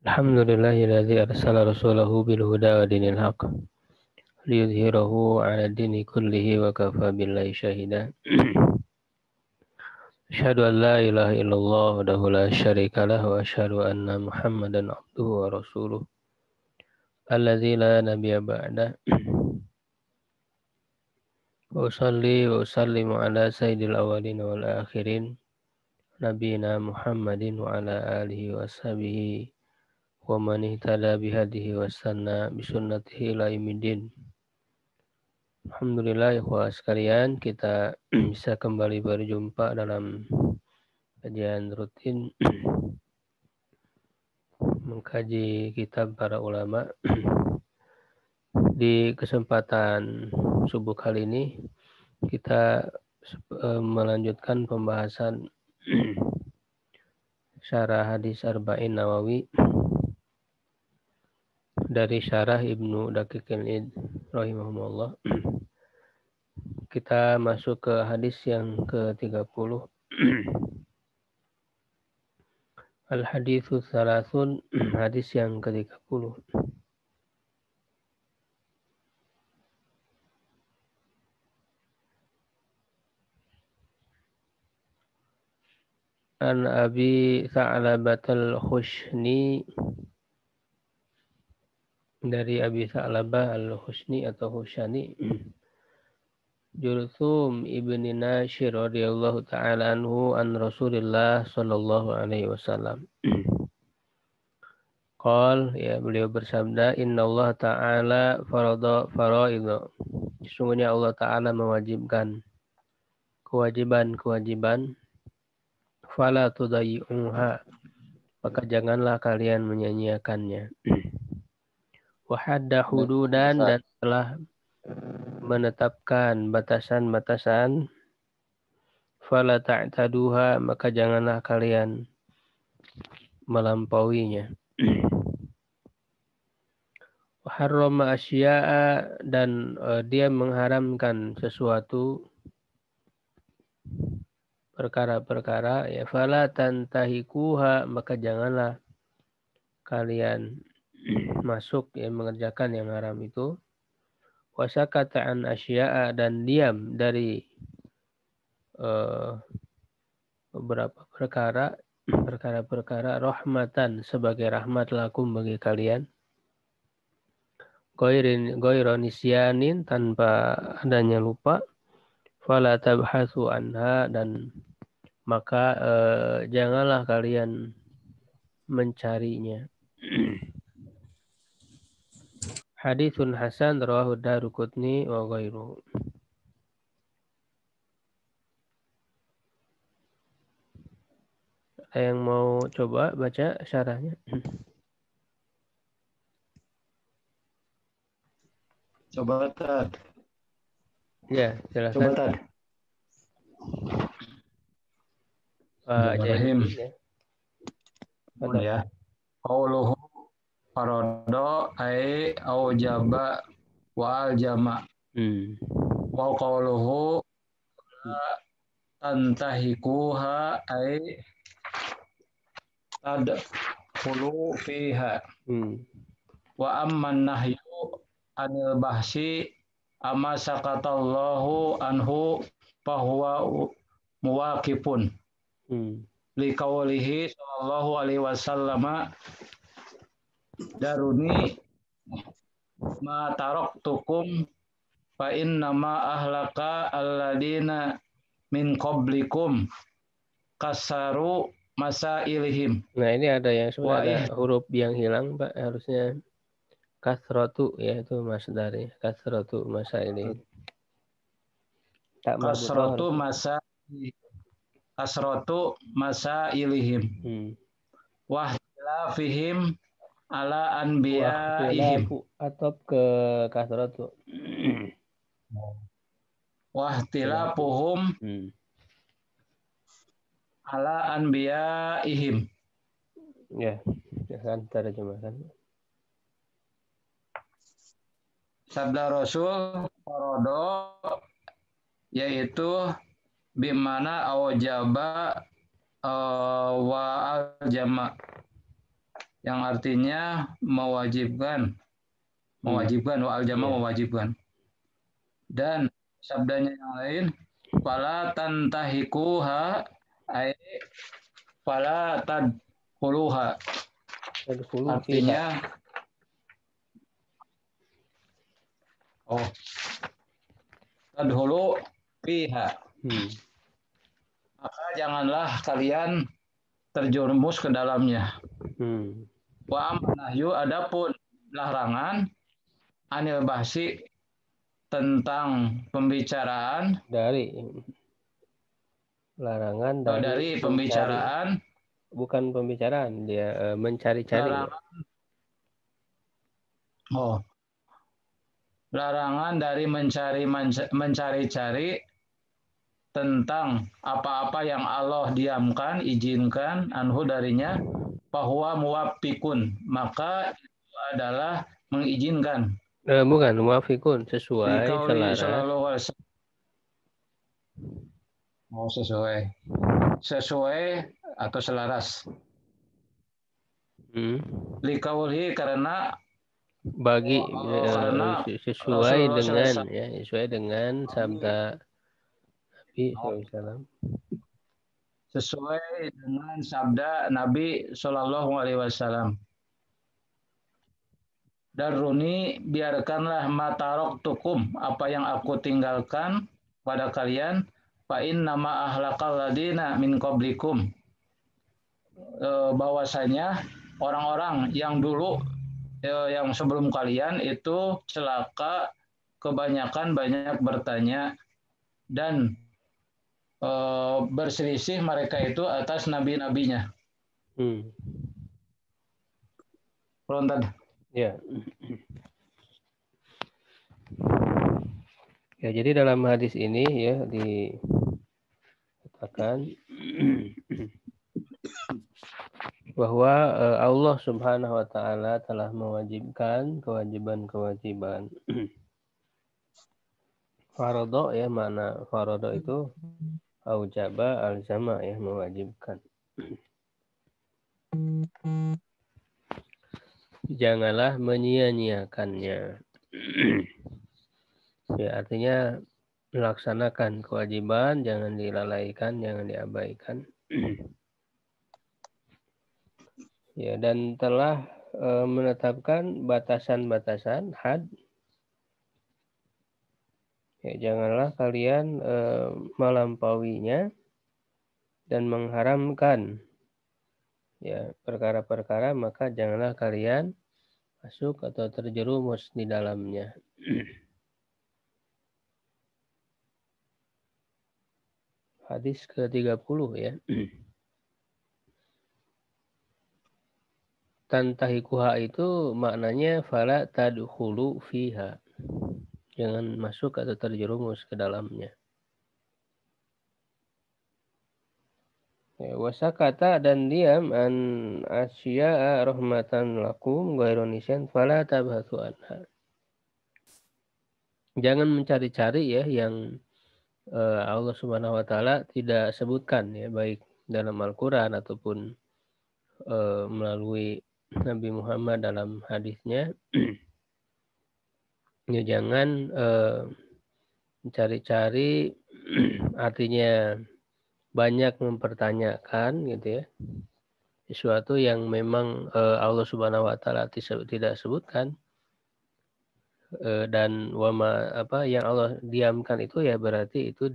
Alhamdulillahilladzi arsala rasulahu bil huda wa dinil haqq liyudhhirahu 'ala dini kullihi wa kafa billahi syahida. Asyhadu an la ilaha illallah wahdahu la syarika lah wa asyhadu anna Muhammadan abduhu wa rasuluh alladzi la nabiyya ba'dah. Wa usalli wa usallimu ala sayyidil awwalin wal akhirin nabiyina Muhammadin wa ala alihi wa sahbihi wa man ihtada bihadihi wa sanna bisunnatihi ila yaumiddin. Alhamdulillah ikhwah sekalian, kita bisa kembali berjumpa dalam kajian rutin mengkaji kitab para ulama. Di kesempatan subuh kali ini kita melanjutkan pembahasan syarah hadis Arba'in Nawawi dari syarah Ibnu Daqiqil Id rahimahumullah. Kita masuk ke hadis yang ke-30. Al-haditsu tsalasun, hadis yang ke-30. An Abi Tha'labatal Khushni, dari Abi Tha'labah al-Khushni atau Khushani, Jurthum ibni Nashir radhiyallahu ta'ala anhu an Rasulillah sallallahu alaihi wasallam. Qal, ya, beliau bersabda, Inna Allah ta'ala farada faraidha. Sesungguhnya Allah ta'ala mewajibkan kewajiban-kewajiban. Fala tudayyuha, maka janganlah kalian menyanyiakannya. Wa hadda hududan, dan telah menetapkan batasan-batasan. Fala ta'taduha, maka janganlah kalian melampauinya. Wa harrama asya'a, dan dia mengharamkan sesuatu, perkara-perkara, ya, fala tantahikuha, maka janganlah kalian masuk, ya, mengerjakan yang haram itu. Wasakata an asya'a, dan diam dari beberapa perkara-perkara rahmatan, sebagai rahmat lakum, bagi kalian. Ghairu nisyanin, tanpa adanya lupa. Fala tabhasu anha, dan maka janganlah kalian mencarinya. Haditsun hasan rawahu Daruqutni wa ghairuhu. Ada yang mau coba baca syarahnya? Coba Tad. Ya, silakan. Coba Tad. Pak Jainuddin, ya. Ya. Qauluhu farada ai aujaba wal jama'. Wa qauluhu tantahikuha ai tadkhulu fiha. Wa amman nahyu anil bahsi amma sakatallahu anhu fahuwa muwaqifun. Liqaulihi sallallahu alaihi wasallam, daruni ma taraktukum fa inna ma ahlaka alladina min qablikum kasaru masailihim. Nah, ini ada yang sebenarnya ada huruf yang hilang, Pak. Harusnya kasratu, ya, itu masdar, ya. Kasratu masailihim. Tak Kasratu masailihim. Wahtilafihim ala anbiya'ihim. Atop ke kasratu. Wahtilafuhum ala anbiya'ihim. Ya, kan terjemahkan. Sabda Rasul farada, yaitu bimana awjaba wa al jama', yang artinya mewajibkan wal jama mewajibkan. Dan sabdanya yang lain, fala tantahikuha ay fala tadkhuluha. Artinya tadkhulu fiha. Maka janganlah kalian terjerumus ke dalamnya. Wa amanahyu, adapun larangan anil bahsi, tentang pembicaraan, dari larangan dari pembicaraan, bukan pembicaraan, dia mencari-cari. Larangan dari mencari-cari tentang apa-apa yang Allah diamkan, izinkan anhu darinya, bahwa muwafikun, maka itu adalah mengizinkan. Bukan muwafikun, sesuai, selaras. Sesuai atau selaras. Likauli, karena sesuai dengan sesuai dengan sabda Nabi SAW. Sesuai dengan sabda Nabi Shallallahu Alaihi Wasallam. Daruni, biarkanlah matarok tukum, apa yang aku tinggalkan pada kalian, fa'in nama ahlakal ladina min qablikum, bahwasanya orang-orang yang dulu yang sebelum kalian itu celaka, kebanyakan banyak bertanya dan berselisih mereka itu atas nabi-nabinya. Perontat. Ya. Ya, jadi dalam hadis ini ya dikatakan bahwa Allah Subhanahu wa taala telah mewajibkan kewajiban-kewajiban. Faradho, ya, mana faradho itu aujaba alzama, ya, mewajibkan. Janganlah menyia-nyiakannya. Ya, artinya melaksanakan kewajiban, jangan dilalaikan, jangan diabaikan. Ya, dan telah menetapkan batasan-batasan had. Ya, janganlah kalian melampauinya dan mengharamkan ya perkara-perkara, maka janganlah kalian masuk atau terjerumus di dalamnya. Hadis ke-30 ya. Tantahikuha itu maknanya fala tadkhulu fiha. Jangan masuk atau terjerumus ke dalamnya. Ya, wasakata, dan diam, an asya'a rahmatan lakum ghairu nisyan fala tabhathu anha. Jangan mencari-cari ya yang Allah Subhanahu wa taala tidak sebutkan ya, baik dalam Al-Qur'an ataupun melalui Nabi Muhammad dalam hadisnya. Ya, jangan mencari-cari artinya banyak mempertanyakan gitu ya, sesuatu yang memang Allah Subhanahu wa taala tidak sebutkan, dan apa yang Allah diamkan itu ya berarti itu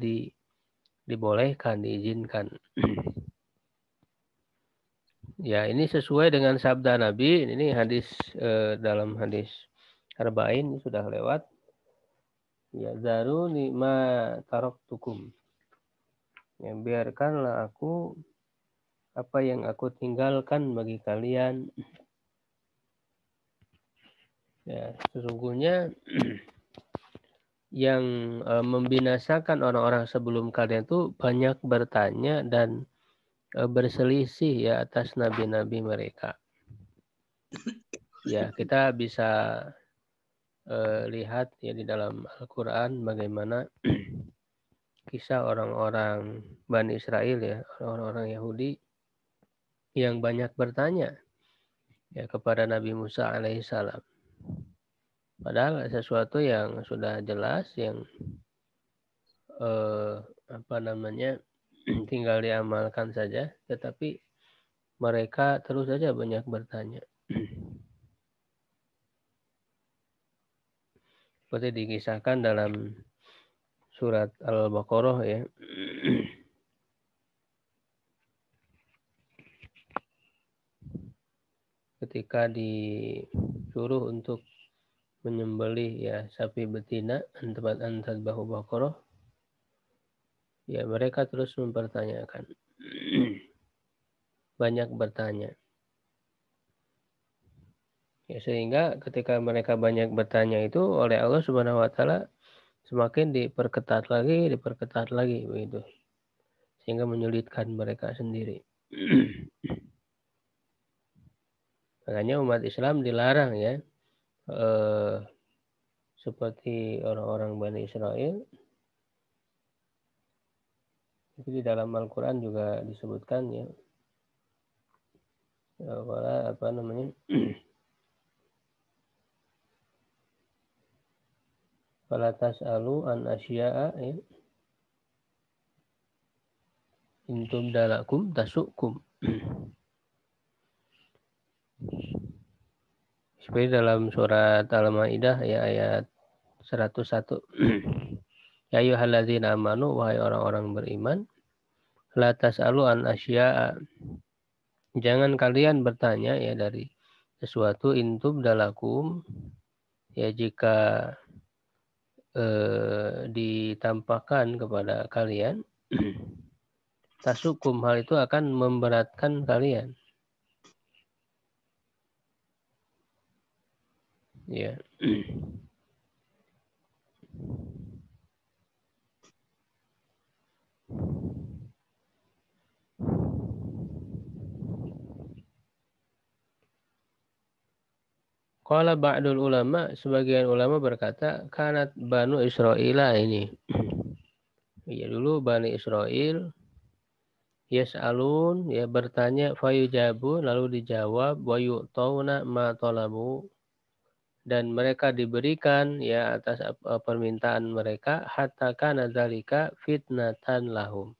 dibolehkan, diizinkan. Ya, ini sesuai dengan sabda Nabi. Ini hadis dalam hadis Arba'in sudah lewat. Ya, zaruni ma taraktukum. Ya, biarkanlah aku apa yang aku tinggalkan bagi kalian. Ya, sesungguhnya yang membinasakan orang-orang sebelum kalian itu banyak bertanya dan berselisih ya atas nabi-nabi mereka. Ya, kita bisa lihat ya di dalam Al-Quran bagaimana kisah orang-orang Bani Israel ya, orang-orang Yahudi yang banyak bertanya ya kepada Nabi Musa alaihissalam. Padahal sesuatu yang sudah jelas, yang tinggal diamalkan saja, tetapi mereka terus saja banyak bertanya. Seperti dikisahkan dalam surat Al-Baqarah ya. Ketika disuruh untuk menyembelih ya sapi betina tempat bahu Baqarah, ya mereka terus mempertanyakan. Banyak bertanya. Ya, sehingga ketika mereka banyak bertanya itu oleh Allah Subhanahu wa taala semakin diperketat lagi begitu. Sehingga menyulitkan mereka sendiri. Makanya umat Islam dilarang ya seperti orang-orang Bani Israel. Itu di dalam Al-Quran juga disebutkan ya. Apa namanya? Fala tas'alu an asya'a ya. Intum dalakum tasukum. Seperti dalam surat Al-Maidah ya ayat 101. Ya ayyuhalladzina amanu, wahai orang-orang beriman, la tas'alu an asya'a. Jangan kalian bertanya ya dari sesuatu intum dalakum ya jika ditampakkan kepada kalian tasukum, hal itu akan memberatkan kalian. Ya. Qala ba'dul ulama, sebagian ulama berkata, kanat Banu Israila ini. Ya dulu Bani Israel yas'alun, ya bertanya, fayujabu, lalu dijawab, wa yu'tawna ma talabu, dan mereka diberikan ya atas permintaan mereka, hatta kana dzalika fitnatan lahum.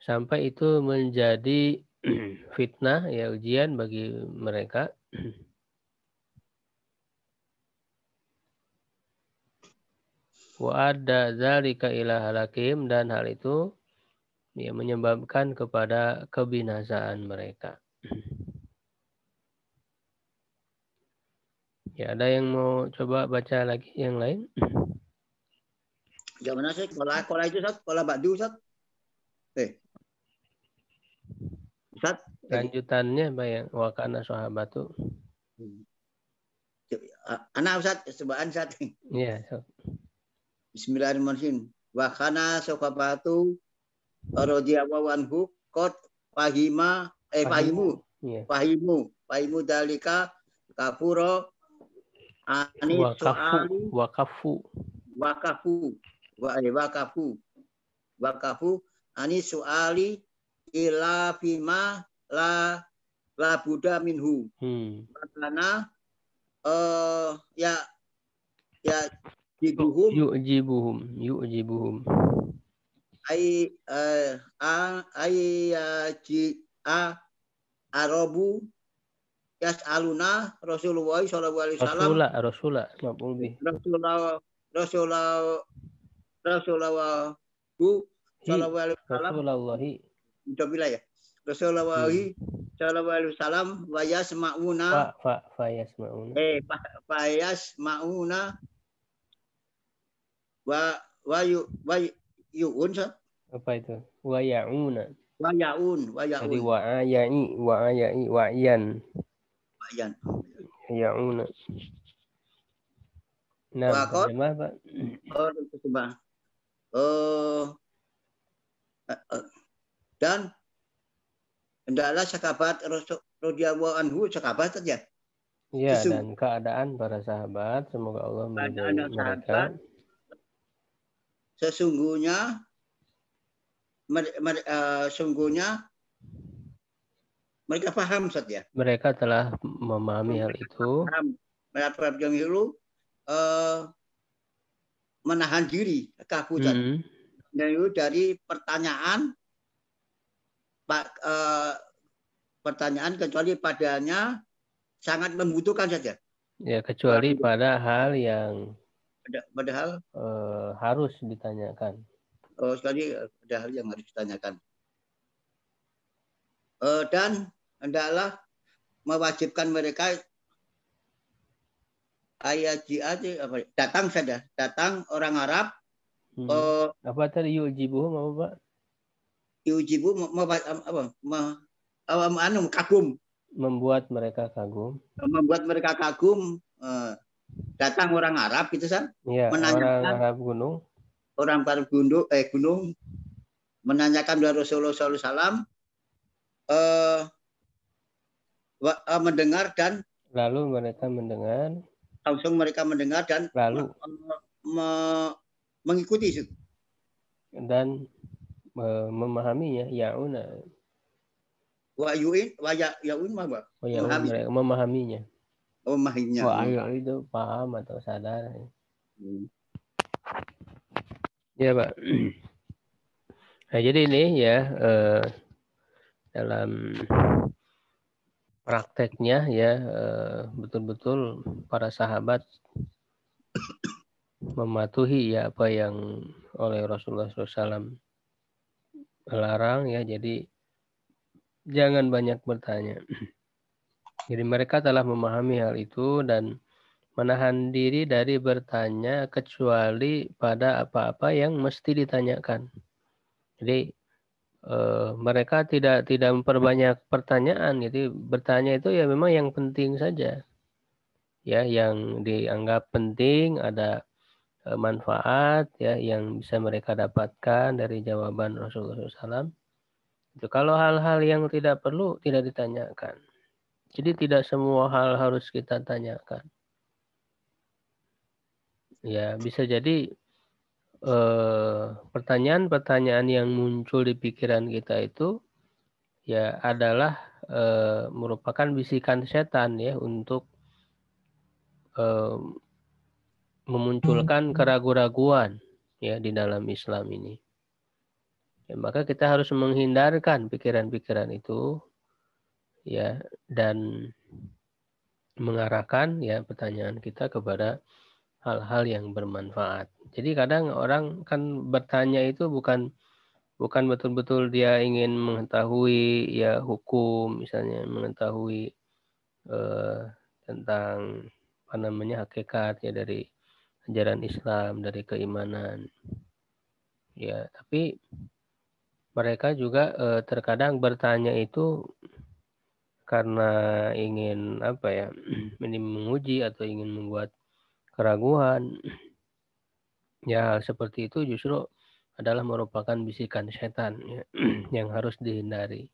Sampai itu menjadi fitnah ya ujian bagi mereka. Wa adda dzalika ila halakim, dan hal itu ya menyebabkan kepada kebinasaan mereka. Ya, ada yang mau coba baca lagi yang lain? Yang mana sih? Kola itu Ustaz, kola ba'du Ustaz. Ustaz. Lanjutannya apa yang wakana sahabatu? Anak Ustaz, sebaan Ustaz. Iya, so. Bismillahirrahmanirrahim. Wakana sahabatu radhiyallahu anhu qad fahimu Yeah. fahimu dalika kafuro ani wakafu ani suali ila fima la buddha minhu. Karena ya yu'jibuhum arabu yas'aluna Rasulullah sallallahu alaihi wasallam. Rasulullah mabudi. Rasulullah sallallahu alaihi wasallam. Rasulullah sallallahu alaihi wasallam wa yasma'una wa yu'un. Apa itu? Wa ya'una. Jadi wa'yan. Ya'una. Nah, bagaimana Pak? Dan hendaklah sahabat radhiyallahu anhu sahabat saja. Ya, dan keadaan para sahabat, semoga Allah meridai mereka. Sesungguhnya Mereka paham Ustaz ya. Mereka telah memahami hal itu. Paham. Mereka dahulu menahan diri kaku dari pertanyaan pertanyaan kecuali padanya sangat membutuhkan saja. Ya, kecuali pada hal yang padahal harus ditanyakan. Sekali ada hal yang harus ditanyakan. Dan hendaklah mewajibkan mereka ayat jihad datang saja, datang orang Arab. Apa tadi yujibu apa Pak? Yujibu kagum. Membuat mereka kagum. Membuat mereka kagum. Datang orang Arab gitu kan? Ya, orang Arab gunung. Orang Arab gunung menanyakan kepada Rasulullah SAW. Mendengar dan lalu mereka mendengar. Langsung mereka mendengar dan lalu mengikuti dan memahaminya. Yauna. Memahaminya. Memahaminya. Wah, itu paham atau sadar. Ya Pak. Nah, jadi ini ya dalam prakteknya ya betul-betul para sahabat mematuhi ya apa yang oleh Rasulullah SAW larang ya. Jadi jangan banyak bertanya. Jadi mereka telah memahami hal itu dan menahan diri dari bertanya kecuali pada apa-apa yang mesti ditanyakan. Jadi mereka tidak memperbanyak pertanyaan. Jadi bertanya itu ya memang yang penting saja. Ya, yang dianggap penting, ada manfaat ya yang bisa mereka dapatkan dari jawaban Rasulullah SAW. Itu kalau hal-hal yang tidak perlu tidak ditanyakan. Jadi tidak semua hal harus kita tanyakan. Ya, bisa jadi pertanyaan-pertanyaan yang muncul di pikiran kita itu ya adalah merupakan bisikan setan ya untuk memunculkan keraguan-raguan ya di dalam Islam ini. Ya, maka kita harus menghindarkan pikiran-pikiran itu ya dan mengarahkan ya pertanyaan kita kepada hal-hal yang bermanfaat. Jadi kadang orang kan bertanya itu bukan betul-betul dia ingin mengetahui ya hukum, misalnya mengetahui tentang apa namanya hakikat ya dari ajaran Islam, dari keimanan. Ya, tapi mereka juga terkadang bertanya itu karena ingin apa ya, menguji atau ingin membuat keraguan. Ya, seperti itu justru adalah merupakan bisikan setan ya, yang harus dihindari.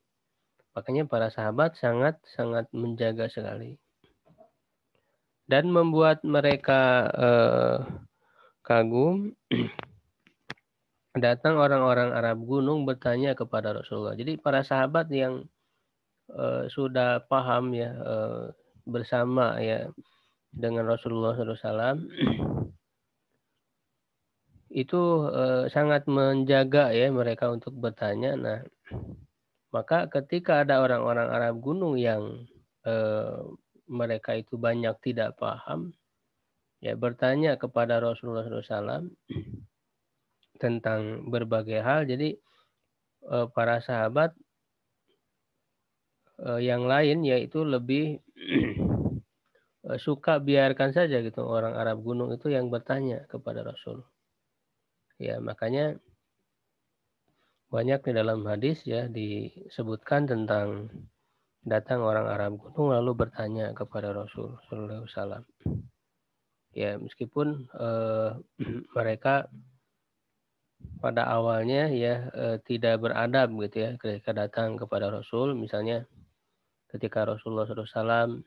Makanya para sahabat sangat menjaga sekali. Dan membuat mereka kagum. Datang orang-orang Arab gunung bertanya kepada Rasulullah. Jadi para sahabat yang sudah paham ya bersama ya dengan Rasulullah SAW itu sangat menjaga ya mereka untuk bertanya. Nah, maka ketika ada orang-orang Arab gunung yang mereka itu banyak tidak paham, ya bertanya kepada Rasulullah SAW tentang berbagai hal. Jadi para sahabat yang lain yaitu lebih suka biarkan saja gitu orang Arab gunung itu yang bertanya kepada Rasul. Ya makanya banyak di dalam hadis ya disebutkan tentang datang orang Arab gunung lalu bertanya kepada Rasul Sallallahu Alaihi Wasallam. Ya meskipun mereka pada awalnya ya tidak beradab gitu ya ketika datang kepada Rasul, misalnya ketika Rasulullah SAW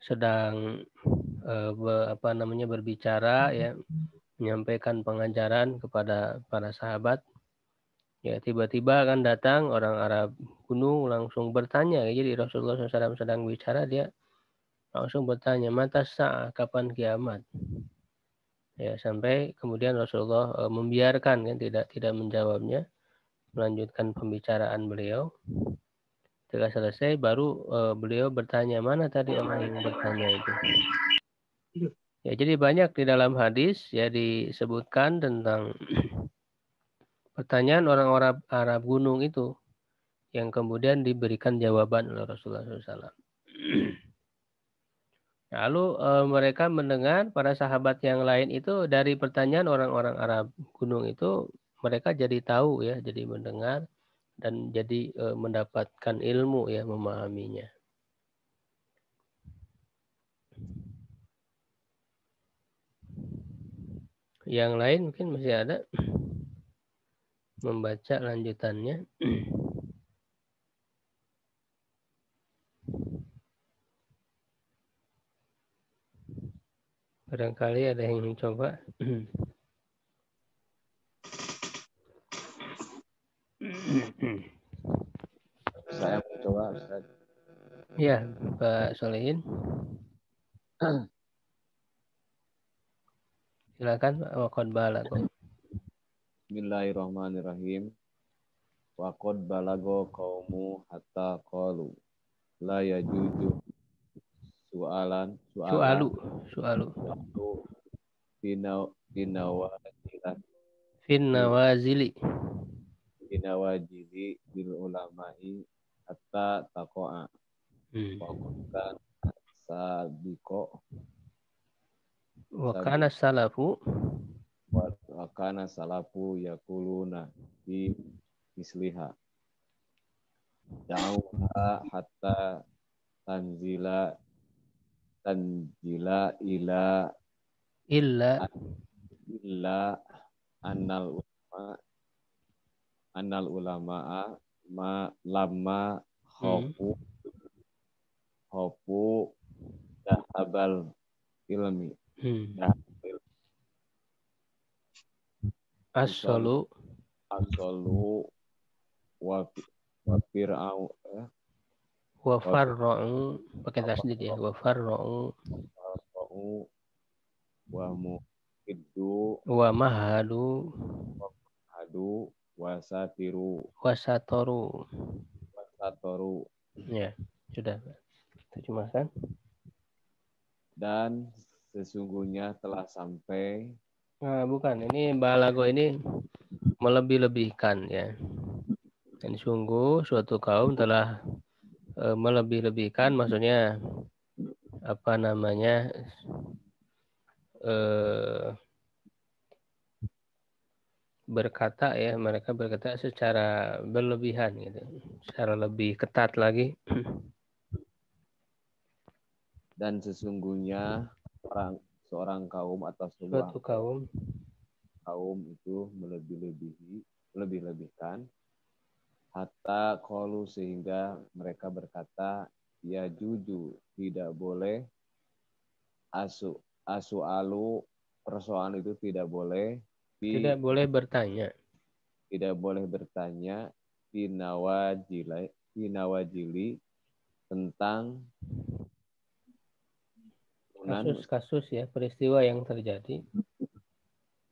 sedang berbicara ya menyampaikan pengajaran kepada para sahabat Ya, tiba-tiba akan datang orang Arab gunung langsung bertanya. Jadi Rasulullah SAW sedang bicara, dia langsung bertanya, mata sa'ah, kapan kiamat? Ya, sampai kemudian Rasulullah membiarkan, kan, tidak menjawabnya, melanjutkan pembicaraan beliau. Setelah selesai, baru beliau bertanya, mana tadi orang yang bertanya itu? Ya, jadi banyak di dalam hadis ya disebutkan tentang pertanyaan orang-orang Arab gunung itu yang kemudian diberikan jawaban oleh Rasulullah SAW. Lalu mereka mendengar, para sahabat yang lain itu dari pertanyaan orang-orang Arab gunung itu, mereka jadi tahu ya, jadi mendengar dan jadi mendapatkan ilmu ya, memahaminya. Yang lain mungkin masih ada membaca lanjutannya. Barangkali ada yang ingin coba. Saya mencoba, Ustaz. Ya, Pak Solehin. Silakan, waqad balago. Bismillahirrahmanirrahim. Wa qad balago qaumu hatta qalu la yajuju su'alan Su'alu. Fin nawazili. binawajili bil ulama'i hatta taqa'a. Wa qad sabiqo Wa kana salafu wa kana salafu yaquluna fi misliha da'uha hatta tanzila illa annal ulama'a ma lamma khofu dahabal ilmi as-salu wa fir'au wa farra'u, pakai tasdid ya, wa farra'u wa muhiddu wa mahadu hadu wasatiru wasatoru. wasatoru. Ya, sudah. Terjemahkan. Dan sesungguhnya telah sampai. Nah, bukan. Ini balago ini melebih-lebihkan ya. Dan sungguh suatu kaum telah melebih-lebihkan, maksudnya apa namanya, berkata ya, mereka berkata secara berlebihan gitu, secara lebih ketat lagi. Dan sesungguhnya seorang kaum atau Suatu kaum itu melebih-lebihkan hatta qalu, sehingga mereka berkata, ya juju, tidak boleh asu'alu, persoalan itu tidak boleh bertanya, finawajili tentang kasus-kasus ya, peristiwa yang terjadi,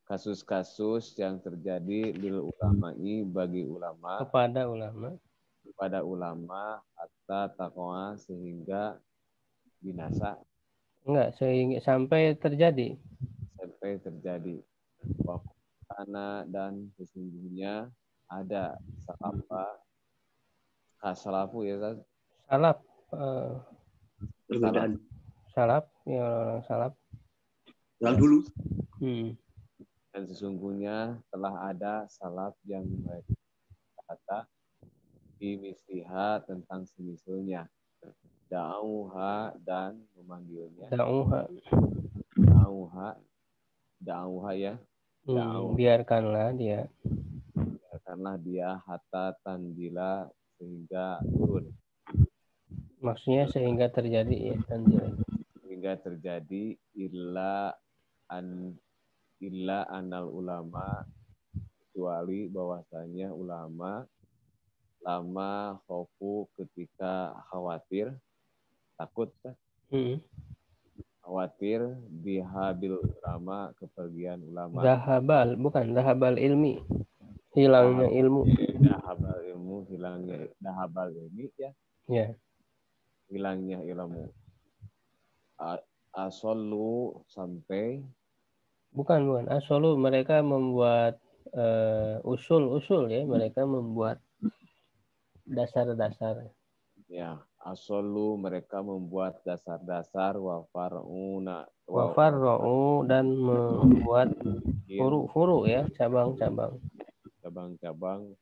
kasus-kasus yang terjadi lil ulama'i, bagi ulama, kepada ulama hatta taqwa, sehingga binasa, sehingga sampai terjadi. Wakana, dan sesungguhnya ada salafu ya, Perbedaan. Salaf ya, orang salaf Yang dulu. Dan sesungguhnya telah ada salaf yang berkata di misliha, tentang semisalnya, da'uha, dan memanggilnya, da'uha ya, biarkanlah dia hatta tanzila, sehingga turun, maksudnya sehingga terjadi ya, tanzil, sehingga terjadi illa anal ulama, kecuali bahwasanya ulama lama khofu ketika khawatir, takut kan? Khawatir dihabil ulama, kepergian ulama. Zahabal, bukan zahabal ilmi, hilangnya ilmu. Dahabal ilmu, hilangnya dahabal ilmi ya. Ya. Hilangnya ilmu. Asallu sampai Bukan. Asolu mereka membuat usul ya, mereka membuat dasar-dasar. ya, asallu mereka membuat dasar-dasar wa Wafarra'u dan membuat furu-furu ya, cabang-cabang. Cabang-cabang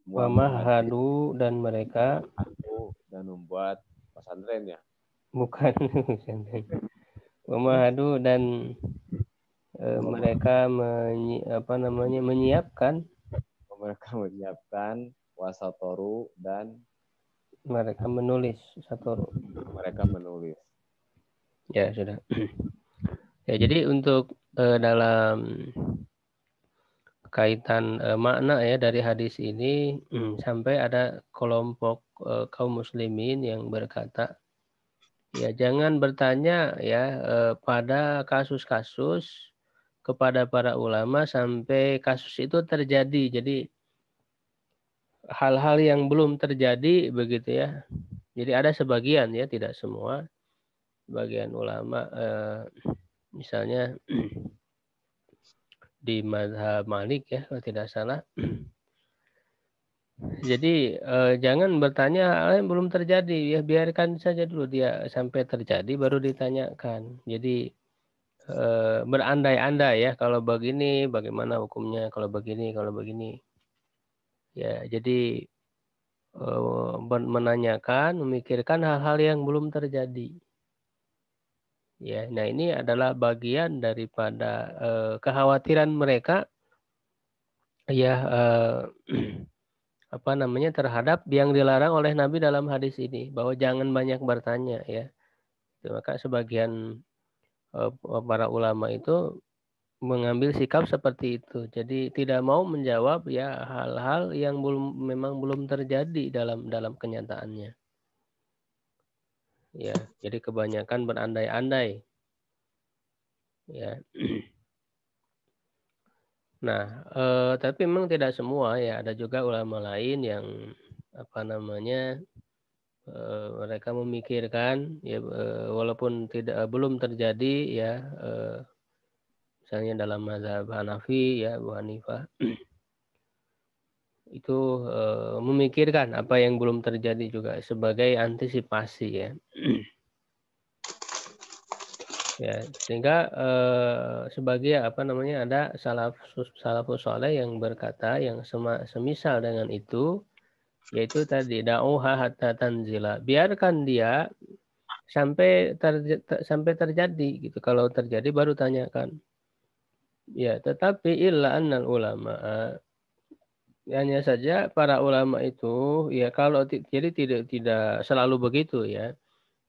wa Mahadu dan mereka dan membuat pesantren ya. bukan Mahadu dan mereka menyiapkan wasatoru dan mereka menulis ya sudah. Ya, jadi untuk dalam kaitan makna ya dari hadis ini sampai ada kelompok kaum muslimin yang berkata, ya jangan bertanya ya pada kasus-kasus kepada para ulama sampai kasus itu terjadi. Jadi hal-hal yang belum terjadi begitu ya. Jadi ada sebagian ya, tidak semua. Sebagian ulama misalnya di mazhab Malik ya kalau tidak salah. Jadi jangan bertanya hal yang belum terjadi ya, biarkan saja dulu dia sampai terjadi baru ditanyakan. Jadi berandai-andai ya, kalau begini bagaimana hukumnya, kalau begini ya. Jadi menanyakan, memikirkan hal-hal yang belum terjadi ya. Nah ini adalah bagian daripada kekhawatiran mereka ya terhadap yang dilarang oleh Nabi dalam hadis ini, bahwa jangan banyak bertanya ya. Maka sebagian para ulama itu mengambil sikap seperti itu. Jadi tidak mau menjawab ya hal-hal yang memang belum terjadi dalam kenyataannya. Ya, jadi kebanyakan berandai-andai. Ya. Nah, tapi memang tidak semua ya, ada juga ulama lain yang mereka memikirkan ya walaupun belum terjadi ya, misalnya dalam mazhab Hanafi ya, Abu Hanifah itu memikirkan apa yang belum terjadi juga sebagai antisipasi ya. Ya, sehingga sebagai ada salafus saleh yang berkata yang semisal dengan itu, yaitu tadi da'uha hatta tanzila, biarkan dia sampai terjadi gitu. Kalau terjadi baru tanyakan. Ya, tetapi illa annal ulama, hanya saja para ulama itu ya kalau jadi tidak selalu begitu ya.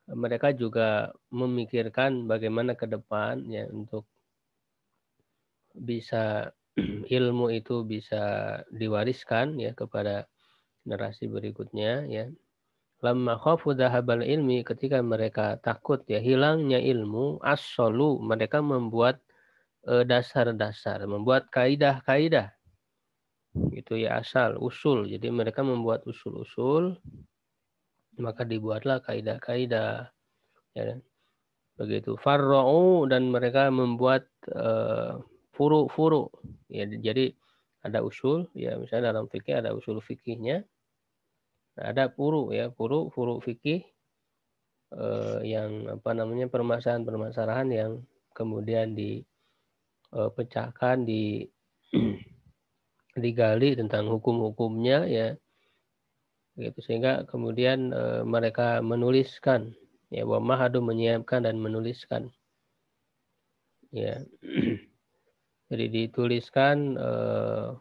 Mereka juga memikirkan bagaimana ke depan ya untuk bisa ilmu itu bisa diwariskan ya kepada generasi berikutnya ya. Lamma khafu dhahabal ilmi, ketika mereka takut ya hilangnya ilmu, as-solu, mereka membuat dasar-dasar, membuat kaidah-kaidah. Itu ya asal, usul. Jadi mereka membuat usul-usul, maka dibuatlah kaidah-kaidah. Ya. Begitu. Farra'u, dan mereka membuat furu-furu. Ya, jadi ada usul, ya misalnya dalam fikih ada usul fikihnya. Ada furu ya, furu fikih yang permasalahan-permasalahan yang kemudian dipecahkan, digali tentang hukum-hukumnya ya. Gitu, sehingga kemudian mereka menuliskan ya, wa mahadu menyiapkan dan menuliskan ya. Jadi dituliskan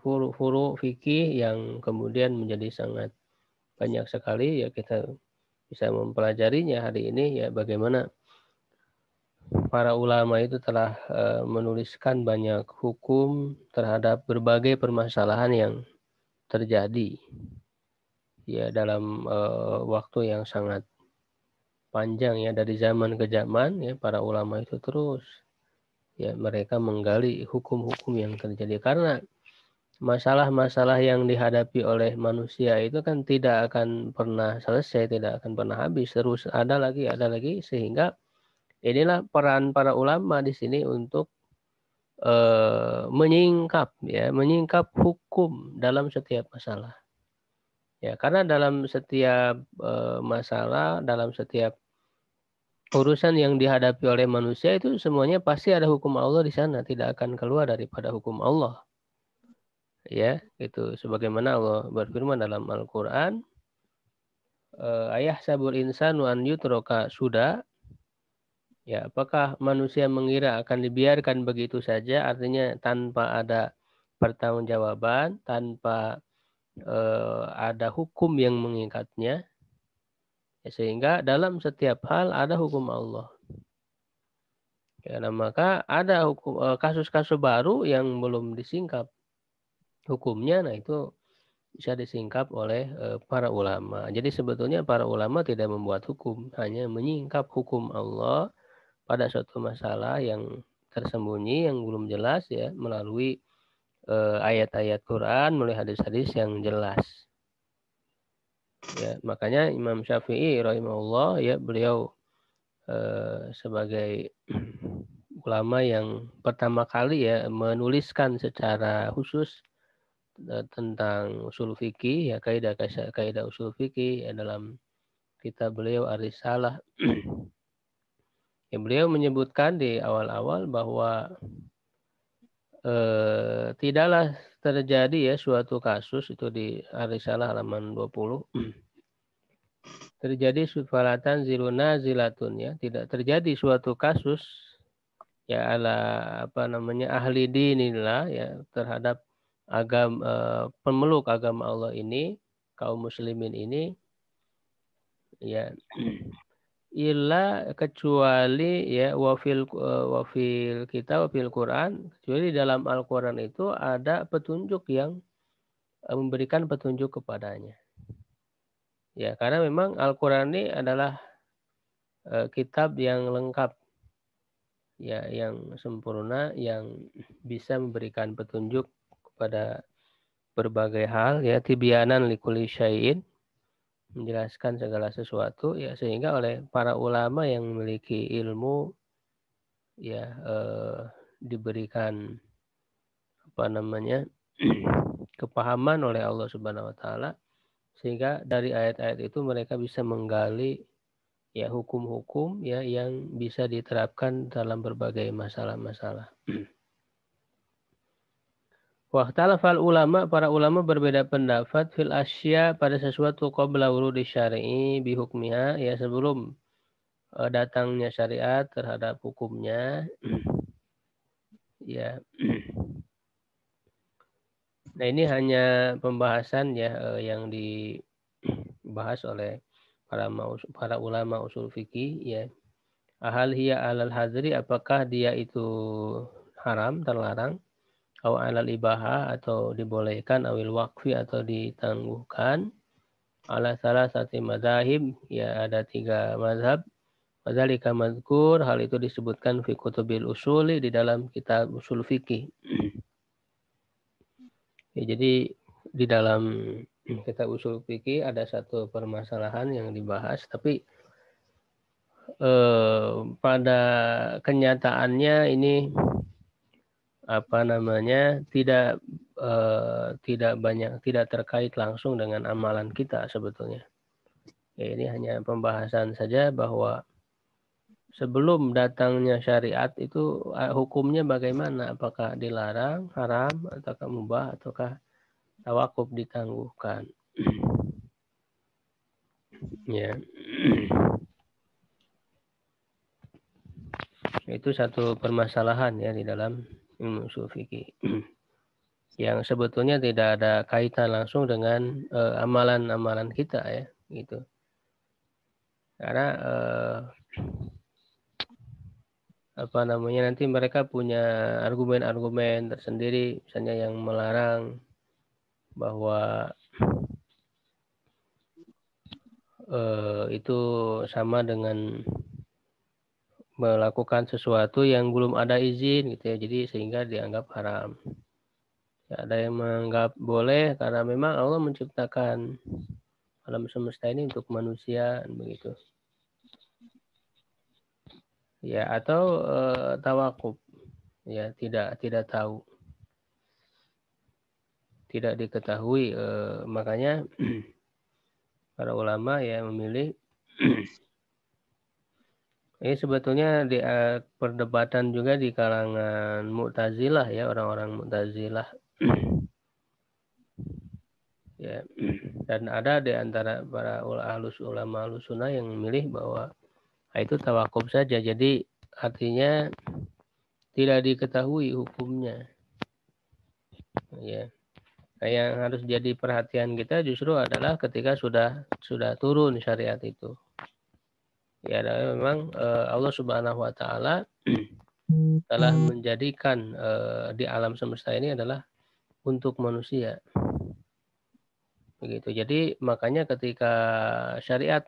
furu-furu fikih yang kemudian menjadi sangat banyak sekali ya. Kita bisa mempelajarinya hari ini ya, bagaimana para ulama itu telah menuliskan banyak hukum terhadap berbagai permasalahan yang terjadi ya dalam waktu yang sangat panjang ya, dari zaman ke zaman ya, para ulama itu terus ya mereka menggali hukum-hukum yang terjadi, karena masalah-masalah yang dihadapi oleh manusia itu kan tidak akan pernah selesai, tidak akan pernah habis, terus ada lagi, sehingga inilah peran para ulama di sini untuk menyingkap hukum dalam setiap masalah. Ya, karena dalam setiap masalah, dalam setiap urusan yang dihadapi oleh manusia itu semuanya pasti ada hukum Allah di sana, tidak akan keluar daripada hukum Allah. Ya, itu sebagaimana Allah berfirman dalam Al-Qur'an, ayah sabul insanu an yutroka sudah. Ya, apakah manusia mengira akan dibiarkan begitu saja, artinya tanpa ada pertanggungjawaban, tanpa ada hukum yang mengikatnya, ya, sehingga dalam setiap hal ada hukum Allah. Karena maka ada hukum kasus-kasus baru yang belum disingkap hukumnya, nah itu bisa disingkap oleh para ulama. Jadi sebetulnya para ulama tidak membuat hukum, hanya menyingkap hukum Allah pada suatu masalah yang tersembunyi, yang belum jelas ya, melalui ayat-ayat Quran, melalui hadis-hadis yang jelas. Ya, makanya Imam Syafi'i rahimahullah ya, beliau sebagai ulama yang pertama kali ya menuliskan secara khusus tentang usul fikih ya, kaidah usul fikih ya, dalam kitab beliau Ar-Risalah. Ya, beliau menyebutkan di awal-awal bahwa tidaklah terjadi ya suatu kasus, itu di Ar-Risalah halaman 20, terjadi sufalatan ziluna zilatun ya, tidak terjadi suatu kasus ya ala ahli dinillah ya, terhadap pemeluk agama Allah ini, kaum muslimin ini ya, illa kecuali ya wafil Quran, kecuali dalam Al-Quran itu ada petunjuk yang memberikan petunjuk kepadanya. Ya, karena memang Al-Quran ini adalah kitab yang lengkap ya, yang sempurna, yang bisa memberikan petunjuk kepada berbagai hal ya, tibyanan likulli syai'in, menjelaskan segala sesuatu ya, sehingga oleh para ulama yang memiliki ilmu ya diberikan kepahaman oleh Allah Subhanahu wa taala, sehingga dari ayat-ayat itu mereka bisa menggali ya hukum-hukum ya yang bisa diterapkan dalam berbagai masalah-masalah. Waqtalafal ulama, para ulama berbeda pendapat fil asya, pada sesuatu qabla wurudi syar'i bihukmiha ya, sebelum datangnya syariat terhadap hukumnya ya. Nah, ini hanya pembahasan ya yang dibahas oleh para ulama usul fikih ya. Ahal hiya alal hadri, apakah dia itu haram, terlarang, atau alal ibaha, atau dibolehkan, awil waqfi, atau ditangguhkan, ala salah satu mazhab ya, ada 3 mazhab. Wadzalika mazkur, hal itu disebutkan fi kutubil usuli, di dalam kitab usul fikih. Ya, jadi di dalam kitab usul fikih ada satu permasalahan yang dibahas, tapi pada kenyataannya ini tidak terkait langsung dengan amalan kita sebetulnya. Ya, ini hanya pembahasan saja bahwa sebelum datangnya syariat itu hukumnya bagaimana, apakah dilarang, haram, ataukah mubah, ataukah tawakuf, ditangguhkan. Ya. Itu satu permasalahan ya di dalam ilmu usul fikih yang sebetulnya tidak ada kaitan langsung dengan amalan-amalan kita ya, gitu. Karena nanti mereka punya argumen-argumen tersendiri, misalnya yang melarang bahwa itu sama dengan melakukan sesuatu yang belum ada izin gitu ya, jadi sehingga dianggap haram. Ya, ada yang menganggap boleh karena memang Allah menciptakan alam semesta ini untuk manusia begitu. Ya, atau tawakuf, ya tidak tahu, tidak diketahui, makanya para ulama ya memilih ini sebetulnya di perdebatan juga di kalangan Mu'tazilah ya, orang-orang Mu'tazilah. Ya, dan ada di antara para ulama ahlus sunnah yang memilih bahwa itu tawakuf saja, jadi artinya tidak diketahui hukumnya. Ya, yang harus jadi perhatian kita justru adalah ketika sudah turun syariat itu. Ya, memang Allah Subhanahu Wa Taala telah menjadikan di alam semesta ini adalah untuk manusia. Begitu. Jadi makanya ketika syariat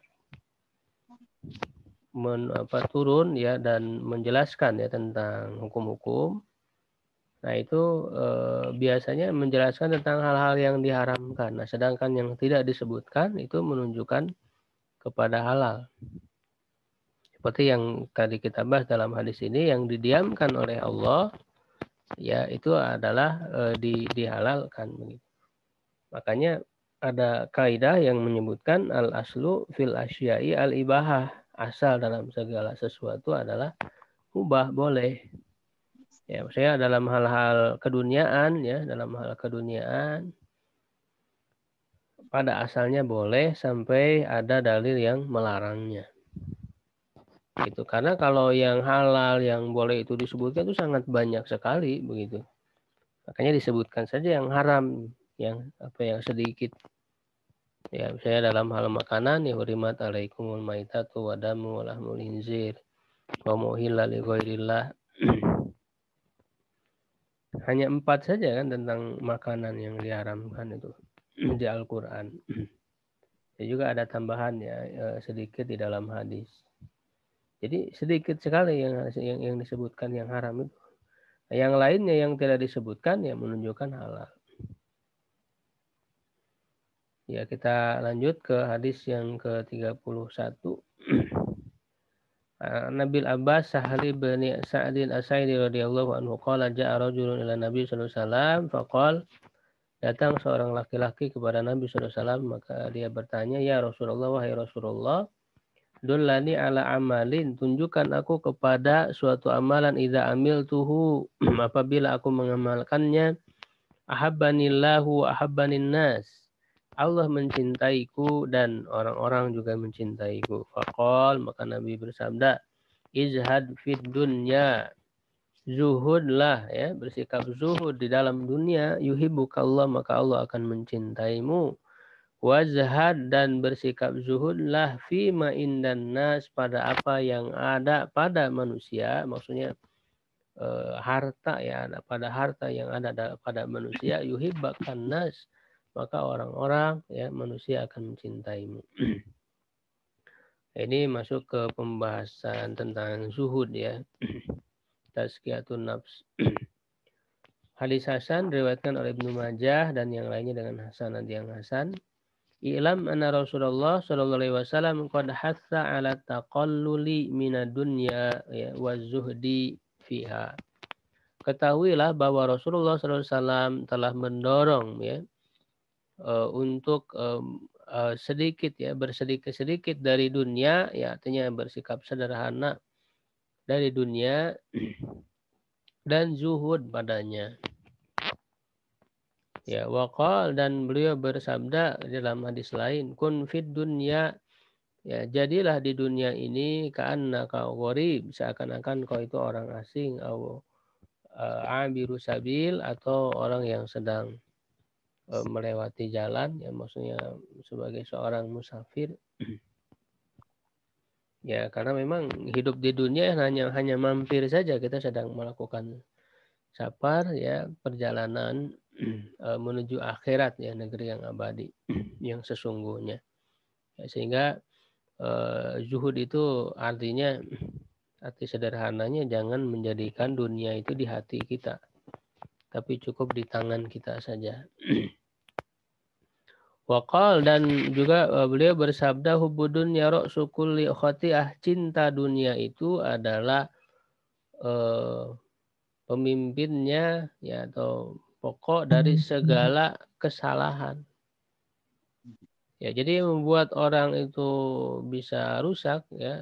turun ya dan menjelaskan ya tentang hukum-hukum, nah itu biasanya menjelaskan tentang hal-hal yang diharamkan. Nah, sedangkan yang tidak disebutkan itu menunjukkan kepada halal. Seperti yang tadi kita bahas dalam hadis ini, yang didiamkan oleh Allah ya itu adalah dihalalkan. Makanya ada kaidah yang menyebutkan al-aslu fil asya'i al-ibahah. Asal dalam segala sesuatu adalah mubah, boleh. Ya, maksudnya dalam hal-hal keduniaan ya, dalam hal keduniaan pada asalnya boleh sampai ada dalil yang melarangnya. Gitu. Karena kalau yang halal yang boleh itu disebutkan itu sangat banyak sekali begitu. Makanya disebutkan saja yang haram, yang sedikit. Ya, misalnya dalam hal makanan ya hurimat alaikumul maitatu wa damu wa lahmul khinzir wa muhilla li ghairillah. Hanya 4 saja kan tentang makanan yang diharamkan itu di Al-Qur'an. Ya, juga ada tambahan ya sedikit di dalam hadis. Jadi sedikit sekali yang disebutkan yang haram itu. Yang lainnya yang tidak disebutkan ya menunjukkan halal. Ya, kita lanjut ke hadis yang ke-31. Nabil Abbas Sahli bin Sa'din As-Sa'idi radhiyallahu anhu qala ja'a rajulun ila Nabi sallallahu alaihi wasallam faqala, datang seorang laki-laki kepada Nabi sallallahu alaihi wasallam, maka dia bertanya, ya Rasulullah, wahai Rasulullah, dullani ala amalin, tunjukkan aku kepada suatu amalan idza amiltuhu, apabila aku mengamalkannya, ahabbanillahu wa ahabbanin nas, Allah mencintaiku dan orang-orang juga mencintaiku. Faqal, maka Nabi bersabda, izhad fid dunya, zuhudlah ya, bersikap zuhud di dalam dunia, yuhibbukallah, maka Allah akan mencintaimu. Wazhad, dan bersikap zuhudlah fima indan nas, pada apa yang ada pada manusia, maksudnya harta ya, pada harta yang ada pada manusia, yuhibbakan nas, maka orang-orang ya manusia akan mencintaimu. Ini masuk ke pembahasan tentang zuhud ya. Tazkiyatun nafs. Hadis hasan diriwayatkan oleh Ibnu Majah dan yang lainnya dengan hasanah yang hasan. I'lam anna Rasulullah sallallahu alaihi wasallam qad hatha ala taqalluli minad dunya ya, wa zuhdi fiha. Ketahuilah bahwa Rasulullah sallallahu alaihi wasallam telah mendorong ya untuk sedikit ya, bersedikit-sedikit dari dunia ya, artinya bersikap sederhana dari dunia dan zuhud padanya. Ya, waqal, dan beliau bersabda dalam hadis lain, kun fid dunya, ya jadilah di dunia ini ka'annaka gharib, seakan-akan kau itu orang asing, atau abiru sabil, atau orang yang sedang melewati jalan, ya maksudnya sebagai seorang musafir. Ya, karena memang hidup di dunia hanya mampir saja, kita sedang melakukan safar ya, perjalanan menuju akhirat ya, negeri yang abadi yang sesungguhnya. Ya, sehingga zuhud itu artinya, arti sederhananya jangan menjadikan dunia itu di hati kita, tapi cukup di tangan kita saja. Waqal, dan juga beliau bersabda, hubbudun ya ra'su kulli khati'ah, cinta dunia itu adalah pemimpinnya ya, atau pokok dari segala kesalahan. Ya, jadi yang membuat orang itu bisa rusak ya,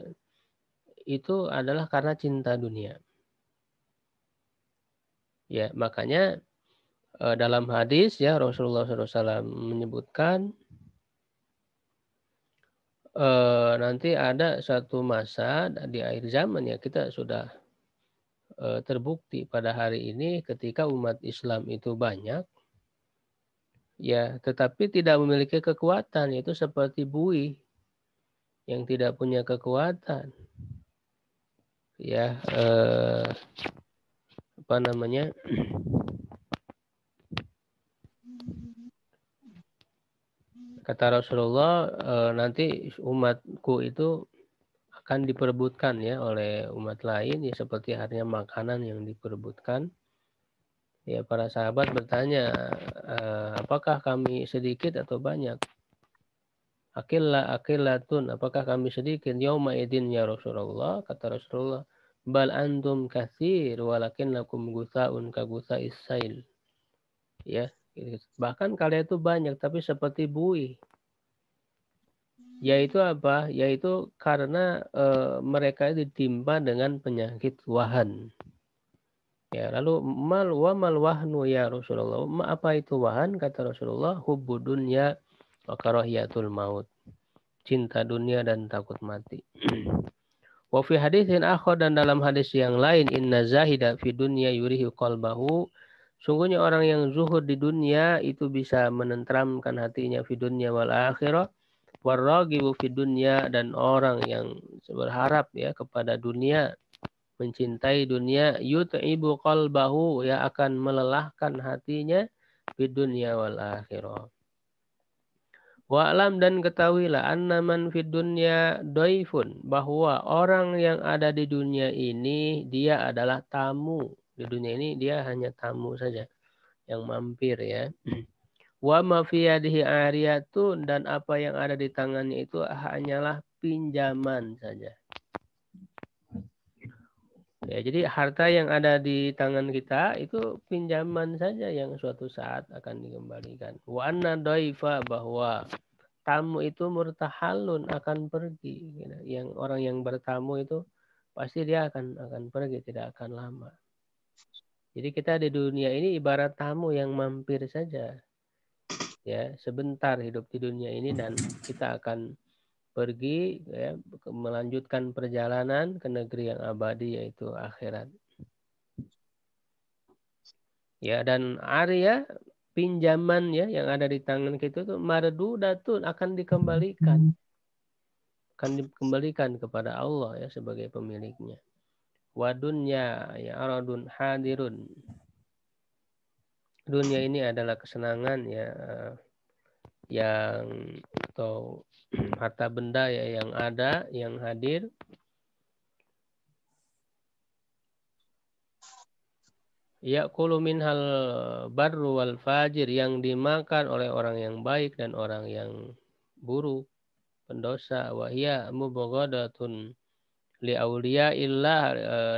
itu adalah karena cinta dunia. Ya, makanya dalam hadis ya Rasulullah SAW menyebutkan nanti ada satu masa di akhir zaman ya, kita sudah terbukti pada hari ini ketika umat Islam itu banyak ya, tetapi tidak memiliki kekuatan, yaitu seperti buih yang tidak punya kekuatan ya, apa namanya, kata Rasulullah, nanti umatku itu akan diperebutkan ya oleh umat lain ya, seperti halnya makanan yang diperebutkan. Ya, para sahabat bertanya, apakah kami sedikit atau banyak? Akilatun, apakah kami sedikit? Yauma idin ya Rasulullah, kata Rasulullah, bal antum katsir walakinnakum gusaun ka gusais sail. Ya, bahkan kalian itu banyak tapi seperti buih. Yaitu apa? Yaitu karena mereka ditimpa dengan penyakit wahan. Ya, lalu mal wahnu ya Rasulullah. Apa itu wahan? Kata Rasulullah, hubbu dunya wa karahiyatul maut. Cinta dunia dan takut mati. Wa fi haditsin akhar, dan dalam hadis yang lain, inna zahida fi dunya yurihi qalbahu. Sungguhnya orang yang zuhud di dunia itu bisa menenteramkan hatinya fi dunya wal akhirah. Warragibu fi dunya, dan orang yang berharap ya kepada dunia, mencintai dunia, yut'ibu qalbahu, ya akan melelahkan hatinya di dunia wal akhirah. Wa'lam, dan ketahuilah, annaman fid dunya doifun, bahwa orang yang ada di dunia ini dia adalah tamu. Di dunia ini dia hanya tamu saja yang mampir ya. Wa ma fi yadihi ariyatun, dan apa yang ada di tangannya itu hanyalah pinjaman saja. Ya, jadi harta yang ada di tangan kita itu pinjaman saja yang suatu saat akan dikembalikan. Wa anna dhaifa, bahwa tamu itu murtahalun, akan pergi. Yang orang yang bertamu itu pasti dia akan pergi, tidak akan lama. Jadi kita di dunia ini ibarat tamu yang mampir saja. Ya, sebentar hidup di dunia ini dan kita akan pergi ya, melanjutkan perjalanan ke negeri yang abadi, yaitu akhirat. Ya, dan Arya, pinjaman ya yang ada di tangan kita itu mardudatun, akan dikembalikan. Akan dikembalikan kepada Allah ya sebagai pemiliknya. Wadunya ya aradun hadirun. Dunia ini adalah kesenangan ya, yang atau harta benda ya yang ada, yang hadir. Ya'kulu minhal barru wal fajir, yang dimakan oleh orang yang baik dan orang yang buruk, pendosa. Wa hiya mubghadatun li auliyaillah,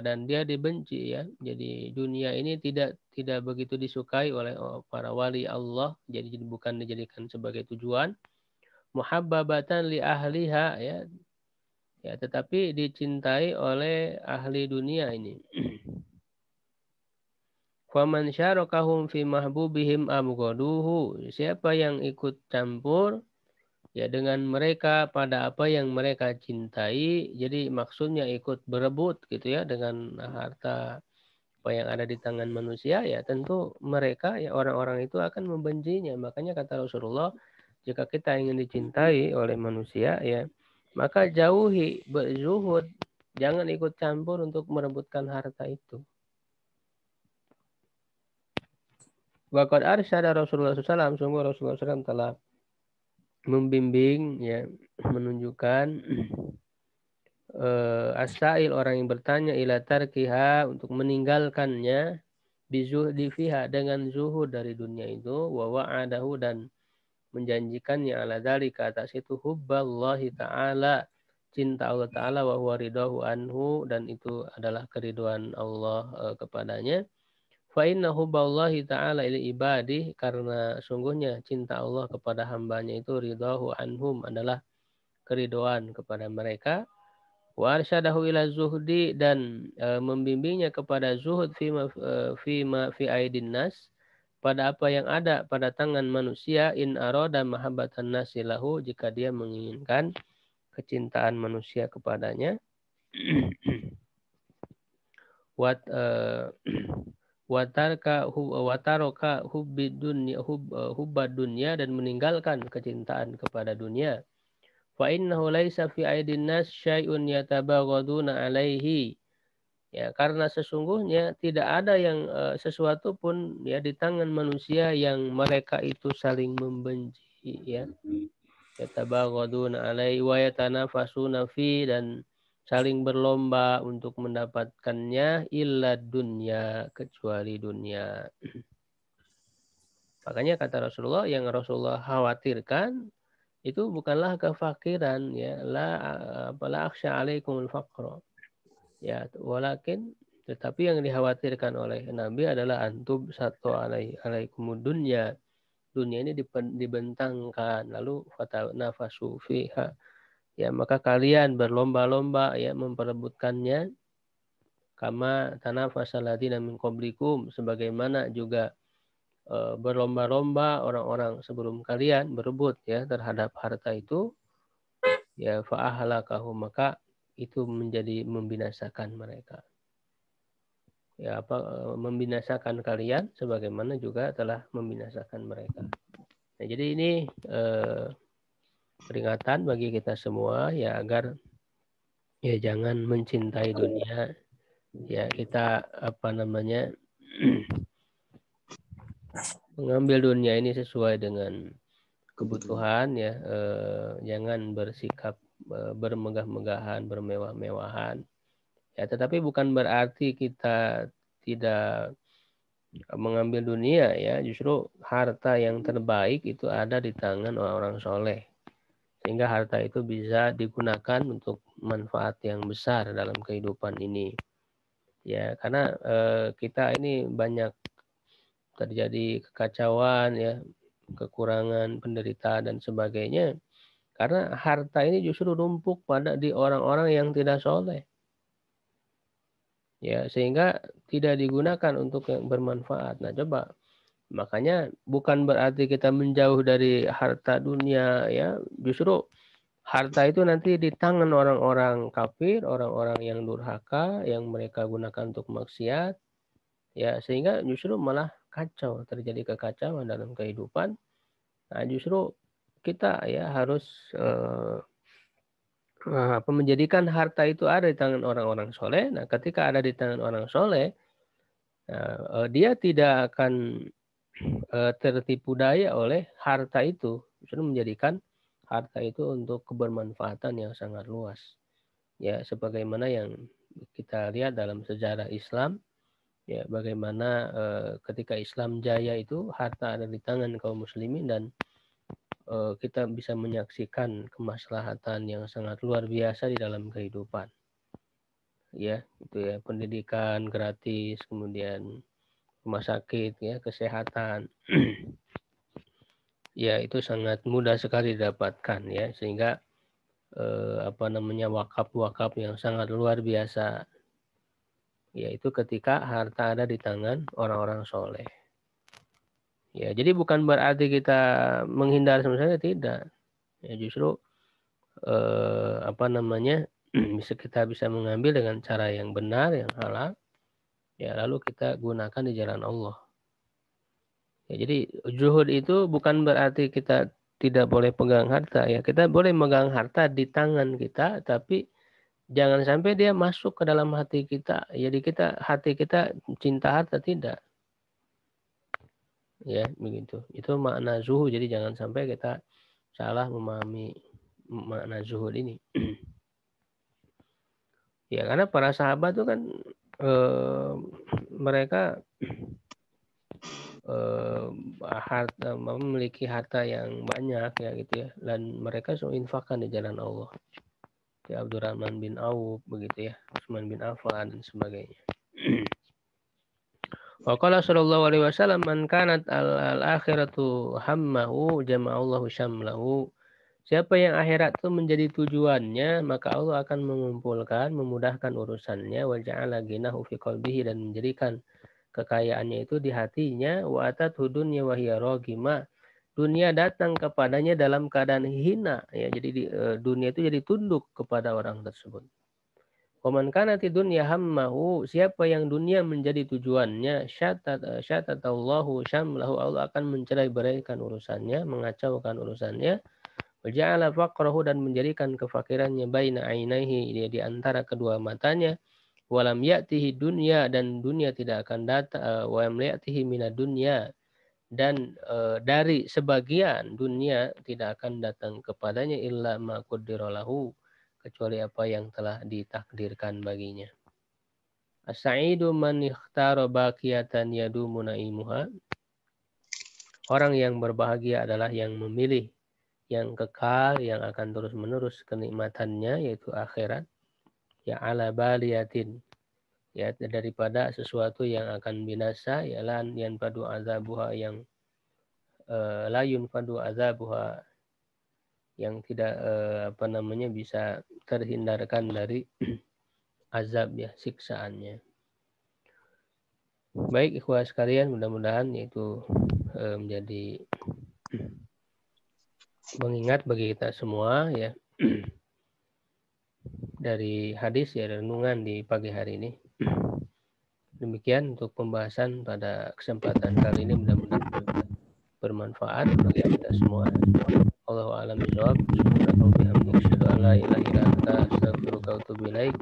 dan dia dibenci ya. Jadi dunia ini tidak begitu disukai oleh para wali Allah, jadi bukan dijadikan sebagai tujuan. Muhabbabatan li ahliha ya. Ya, tetapi dicintai oleh ahli dunia ini. Faman syarakahum fi mahbubihim abghaduhu, siapa yang ikut campur ya dengan mereka pada apa yang mereka cintai, jadi maksudnya ikut berebut gitu ya dengan harta apa yang ada di tangan manusia, ya tentu mereka ya orang-orang itu akan membencinya. Makanya kata Rasulullah, jika kita ingin dicintai oleh manusia ya, maka jauhi, berzuhud, jangan ikut campur untuk merebutkan harta itu. Waqad arsyada Rasulullah SAW, sungguh Rasulullah SAW telah membimbing, ya, menunjukkan as-sa'il, orang yang bertanya, ila tarkiha, untuk meninggalkannya, bizuhdi fiha, dengan zuhud dari dunia itu, wa wa'adahu, dan menjanjikannya ala dzalika, atas itu, hubballahi ta'ala, cinta Allah Ta'ala, wa huwa ridahu anhu, dan itu adalah keriduan Allah kepadanya. Fa inna hubballahi ta'ala ili ibadih, karena sungguhnya cinta Allah kepada hambanya itu, ridahu anhum, adalah keriduan kepada mereka. Wa arsyadahu ila zuhdi, dan membimbingnya kepada zuhud fi aidin nas, pada apa yang ada pada tangan manusia, in arada mahabbatan nasi lahu, jika dia menginginkan kecintaan manusia kepadanya. Wataroka hubbad dunya, dan meninggalkan kecintaan kepada dunia. Fa innahu laisa fi aidin nas syai'un yatabaghaduna alaihi. Ya, karena sesungguhnya tidak ada yang sesuatu pun, ya, di tangan manusia yang mereka itu saling membenci, ya. Yatabaghaduna alaihi wa yatanafasuna fi, dan saling berlomba untuk mendapatkannya, illa dunya, kecuali dunia. Makanya kata Rasulullah, yang Rasulullah khawatirkan itu bukanlah kefakiran, ya, la akhsha alaikumul faqra, ya, walakin, tetapi yang dikhawatirkan oleh Nabi adalah antub satu alaikumud dunya, dunia ini dibentangkan, lalu fatanafasu fiha, ya, maka kalian berlomba-lomba, ya, memperebutkannya, kama tanafasal ladzina min qablikum, sebagaimana juga berlomba-lomba orang-orang sebelum kalian berebut, ya, terhadap harta itu, ya, fa'ahlakahu, maka itu menjadi membinasakan mereka, ya, membinasakan kalian sebagaimana juga telah membinasakan mereka. Nah, jadi ini peringatan bagi kita semua, ya, agar, ya, jangan mencintai dunia, ya, kita mengambil dunia ini sesuai dengan kebutuhan, ya, jangan bersikap bermegah-megahan, bermewah-mewahan, ya, tetapi bukan berarti kita tidak mengambil dunia, ya, justru harta yang terbaik itu ada di tangan orang-orang soleh, sehingga harta itu bisa digunakan untuk manfaat yang besar dalam kehidupan ini, ya, karena kita ini banyak terjadi kekacauan, ya, kekurangan, penderitaan, dan sebagainya, karena harta ini justru numpuk di orang-orang yang tidak soleh, ya, sehingga tidak digunakan untuk yang bermanfaat. Nah, coba, makanya bukan berarti kita menjauh dari harta dunia, ya, justru harta itu nanti di tangan orang-orang kafir, orang-orang yang durhaka, yang mereka gunakan untuk maksiat, ya, sehingga justru malah kacau, terjadi kekacauan dalam kehidupan. Nah, justru kita, ya, harus menjadikan harta itu ada di tangan orang-orang soleh. Nah, ketika ada di tangan orang soleh, dia tidak akan tertipu daya oleh harta itu, justru menjadikan harta itu untuk kebermanfaatan yang sangat luas, ya, sebagaimana yang kita lihat dalam sejarah Islam, ya, bagaimana ketika Islam jaya itu harta ada di tangan kaum muslimin, dan kita bisa menyaksikan kemaslahatan yang sangat luar biasa di dalam kehidupan, ya, itu, ya, pendidikan gratis, kemudian rumah sakit, ya, kesehatan, ya, itu sangat mudah sekali didapatkan, ya, sehingga wakaf-wakaf yang sangat luar biasa, yaitu ketika harta ada di tangan orang-orang soleh. Ya, jadi bukan berarti kita menghindar sama sekali, tidak. Ya, justru kita bisa mengambil dengan cara yang benar, yang halal, ya, lalu kita gunakan di jalan Allah. Ya, jadi zuhud itu bukan berarti kita tidak boleh pegang harta, ya kita boleh megang harta di tangan kita, tapi jangan sampai dia masuk ke dalam hati kita. Jadi hati kita cinta harta, tidak. Ya, begitu. Itu makna zuhud. Jadi jangan sampai kita salah memahami makna zuhud ini. Ya, karena para sahabat itu kan mereka memiliki harta yang banyak, ya gitu ya, dan mereka selalu infakkan di jalan Allah. Ya, Abdurrahman bin Auf begitu ya, Utsman bin Affan dan sebagainya. Wa qala sallallahu alaihi wasallam, man kanat al-akhiratu hammahu jama'allahu syamlahu. Siapa yang akhirat itu menjadi tujuannya, maka Allah akan mengumpulkan, memudahkan urusannya, wa ja'ala ghinahu fi qalbihi, dan menjadikan kekayaannya itu di hatinya, wa atathu dunya wa hiya raghima. Dunia datang kepadanya dalam keadaan hina, ya, jadi dunia itu jadi tunduk kepada orang tersebut. Waman kanati dunya hammahu, siapa yang dunia menjadi tujuannya, syatatallahu syamlahu, Allah akan mencerai-beraikan urusannya, mengacaukan urusannya, wa ja'ala faqrahu, dan menjadikan kefakirannya baina ainaihi, di antara kedua matanya, walam ya'tihi dunya, dan dunia tidak akan datang, walam ya'tihi minad dunya, dan dari sebagian dunia tidak akan datang kepadanya, illa ma qaddara lahu, kecuali apa yang telah ditakdirkan baginya. As-sa'idu man ikhtara baqiyatan yadumu na'imuha. Orang yang berbahagia adalah yang memilih yang kekal, yang akan terus-menerus kenikmatannya, yaitu akhirat. Ya ala baliyatin, ya, daripada sesuatu yang akan binasa, ya lan yanfadu azabuha, yang la yunfadu azabuha, yang tidak bisa terhindarkan dari azab, ya, siksaannya. Baik ikhwah sekalian, mudah-mudahan itu menjadi mengingat bagi kita semua, ya, dari hadis, ya, renungan di pagi hari ini. Demikian untuk pembahasan pada kesempatan kali ini, mudah-mudahan bermanfaat bagi kita semua. Allahu a'lam bishawab. Subhanaka wa bihamdika asyhadu an la ilaha illa anta astaghfiruka wa atubu ilaik.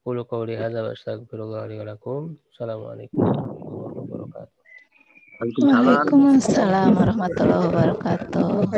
Qulu qawli hadza wa astaghfirullah li wa lakum. Assalamualaikum warahmatullahi wabarakatuh. Waalaikumsalam warahmatullahi wabarakatuh.